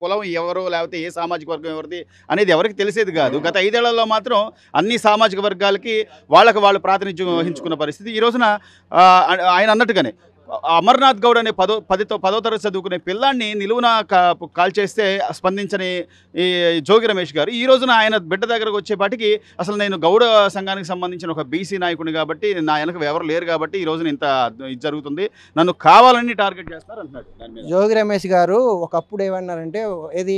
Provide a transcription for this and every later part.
కులం ఎవరు లేకపోతే ఏ సామాజిక వర్గం ఎవరిది అనేది ఎవరికి తెలిసేది కాదు. గత 5 ఏళ్లలో మాత్రం అన్ని సామాజిక వర్గాలకి వాళ్ళకి వాళ్ళు ప్రాతినిధ్యం వహించుకున్న పరిస్థితి. ఈ రోజున ఆయన అన్నట్టుగానే అమర్నాథ్ గౌడ్ అనే 10వ తరగతి చదువుకునే పిల్లాన్ని నిలువున కాల్ చేస్తే స్పందించని ఈ జోగి రమేష్ గారు ఈ రోజున ఆయన బిడ్డ దగ్గరకు వచ్చేపాటికి అసలు నేను గౌడ సంఘానికి సంబంధించిన ఒక బీసీ నాయకుడిని కాబట్టి నా వెనక ఎవరు లేరు కాబట్టి ఈ రోజున ఇంత ఇది జరుగుతుంది, నన్ను కావాలని టార్గెట్ చేస్తున్నారు అంటున్నాడు. జోగి రమేష్ గారు ఒకప్పుడు ఏమన్నారంటే ఏది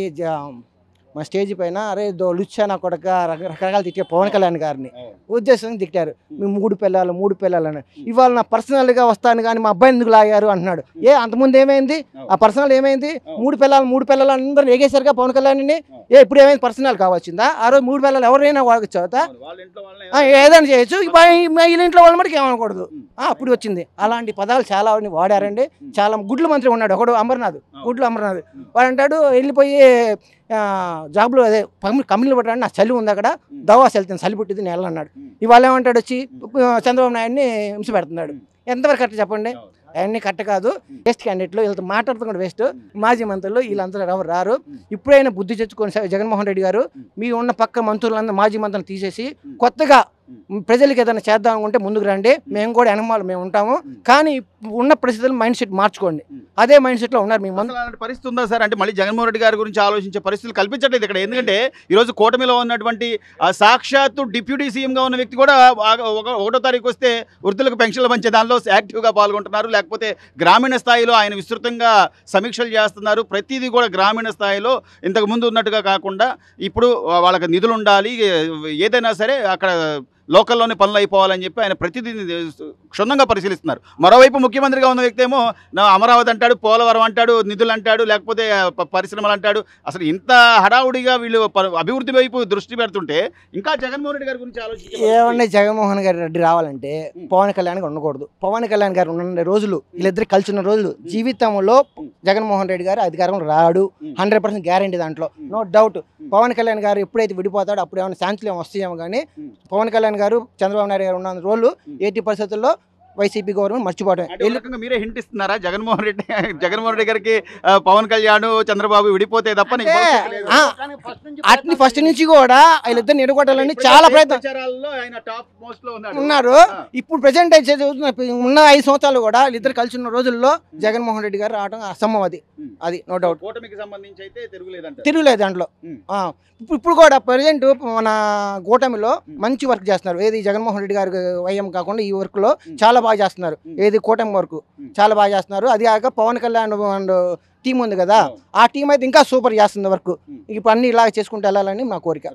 మా స్టేజ్ పైన అరే లుచ్చా నా కొడక రకరకాలు తిట్టారు పవన్ కళ్యాణ్ గారిని, ఉద్దేశంగా తిట్టారు. మీ 3 పిల్లలు ఇవాళ నా పర్సనల్గా వస్తాను కానీ మా అబ్బాయిని ఎందుకు లాగారు అంటున్నాడు. అంతకుముందు ఏమైంది? ఆ పర్సనల్ ఏమైంది? 3 పిల్లలు అందరూ ఎగేసరిగా పవన్ కళ్యాణ్ని ఇప్పుడు ఏమైంది? పర్సనల్ కావచ్చిందా? ఆ రోజు 3 పిల్లలు ఎవరైనా వాడచ్చు, ఏదైనా చేయొచ్చు, వీళ్ళ ఇంట్లో వాళ్ళ మటుకు ఏమనకూడదు, అప్పుడు వచ్చింది. అలాంటి పదాలు చాలా వాడారండి. చాలా గుడ్ల మంత్రి ఉన్నాడు ఒకడు, అమర్నాథ్, గుడ్లు అమర్నాథ్. వాడు అంటాడు వెళ్ళిపోయి జాబ్లో అదే కంపెనీలు పెట్టాడు, నాకు చలి ఉంది అక్కడ దవాస్ వెళ్తాను, చలి పుట్టింది నేను అన్నాడు. ఇవాళ ఏమంటాడు వచ్చి చంద్రబాబు నాయుడిని హింస పెడుతున్నాడు. ఎంతవరకు కరెక్ట్ చెప్పండి? అవన్నీ కరెక్ట్ కాదు. వేస్ట్ క్యాండిడేట్లు వీళ్ళతో మాట్లాడుతున్న వేస్ట్. మాజీ మంత్రులు వీళ్ళందరూ ఎవరు రారు. ఇప్పుడైనా బుద్ధి తెచ్చుకొని జగన్మోహన్ రెడ్డి గారు మీ ఉన్న పక్క మంత్రులందరూ మాజీ మంత్రులను తీసేసి కొత్తగా ప్రజలకు ఏదైనా చేద్దాం అనుకుంటే ముందుకు రండి, మేము కూడా వెనమాలు మేము ఉంటాము. కానీ ఉన్న పరిస్థితులు మైండ్ సెట్ మార్చుకోండి. అదే మైండ్ సెట్లో ఉన్నారు మీ పరిస్థితి ఉందా సార్? అంటే మళ్ళీ జగన్మోహన్ రెడ్డి గారి గురించి ఆలోచించే పరిస్థితులు కల్పించట్లేదు ఇక్కడ. ఎందుకంటే ఈరోజు కూటమిలో ఉన్నటువంటి సాక్షాత్తు డిప్యూటీ సీఎంగా ఉన్న వ్యక్తి కూడా 1వ తారీఖు వస్తే వృద్ధులకు పెన్షన్లు పంచే దానిలో యాక్టివ్గా పాల్గొంటున్నారు. లేకపోతే గ్రామీణ స్థాయిలో ఆయన విస్తృతంగా సమీక్షలు చేస్తున్నారు. ప్రతిదీ కూడా గ్రామీణ స్థాయిలో ఇంతకు ముందు ఉన్నట్టుగా కాకుండా ఇప్పుడు వాళ్ళకి నిధులు ఉండాలి, ఏదైనా సరే అక్కడ లోకల్లోనే పనులు అయిపోవాలని చెప్పి ఆయన ప్రతిదీ క్షుణ్ణంగా పరిశీలిస్తున్నారు. మరోవైపు ముఖ్యమంత్రిగా ఉన్న వ్యక్తి ఏమో అమరావతి అంటాడు, పోలవరం అంటాడు, నిధులు అంటాడు, లేకపోతే పరిశ్రమలు అంటాడు. అసలు ఇంత హడావుడిగా వీళ్ళు అభివృద్ధి వైపు దృష్టి పెడుతుంటే ఇంకా జగన్మోహన్ రెడ్డి గారి గురించి ఆలోచించి ఏమన్నా జగన్మోహన్ రెడ్డి రావాలంటే పవన్ కళ్యాణ్ గారు ఉండకూడదు. పవన్ కళ్యాణ్ గారు ఉన్న రోజులు వీళ్ళిద్దరు కలిసి ఉన్న రోజులు జీవితంలో జగన్మోహన్ రెడ్డి గారు అధికారంలో రాడు, 100% గ్యారంటీ, దాంట్లో నో డౌట్. పవన్ కళ్యాణ్ గారు ఎప్పుడైతే విడిపోతాడో అప్పుడు ఏమైనా ఛాన్స్లు ఏమో వస్తాయేమో, కానీ పవన్ కళ్యాణ్ గారు చంద్రబాబు నాయుడు గారు ఉన్న రోజులు 80% వైసీపీ గవర్నమెంట్ మర్చిపోవడం. మీరే హింట్ ఇస్తున్నారా జగన్మోహన్ రెడ్డి గారికి పవన్ కళ్యాణ్ చంద్రబాబు విడిపోతే తప్ప? అట్ని ఫస్ట్ నుంచి కూడా వీళ్ళిద్దరిని ఎడగొట్టాలని చాలా ప్రయత్నం ఉన్నారు. ఇప్పుడు ప్రెసెంట్ అయితే ఉన్న 5 సంవత్సరాలు కూడా వీళ్ళిద్దరు కలిసి ఉన్న రోజుల్లో జగన్మోహన్ రెడ్డి గారు రావడం అసంభవం. అది నో డౌట్. తిరుగులేదు దాంట్లో. ఇప్పుడు కూడా ప్రజెంట్ మన కూటమిలో మంచి వర్క్ చేస్తున్నారు. ఏది జగన్మోహన్ రెడ్డి గారి వైఎం కాకుండా ఈ వర్క్ లో చాలా బాగా చేస్తున్నారు. ఏది కూటమి వర్క్ చాలా బాగా చేస్తున్నారు. అది కాక పవన్ కళ్యాణ్ అండ్ టీం ఉంది కదా, ఆ టీం అయితే ఇంకా సూపర్ చేస్తుంది వర్క్. ఇప్పుడు అన్ని ఇలాగ చేసుకుంటూ వెళ్ళాలని మా కోరిక.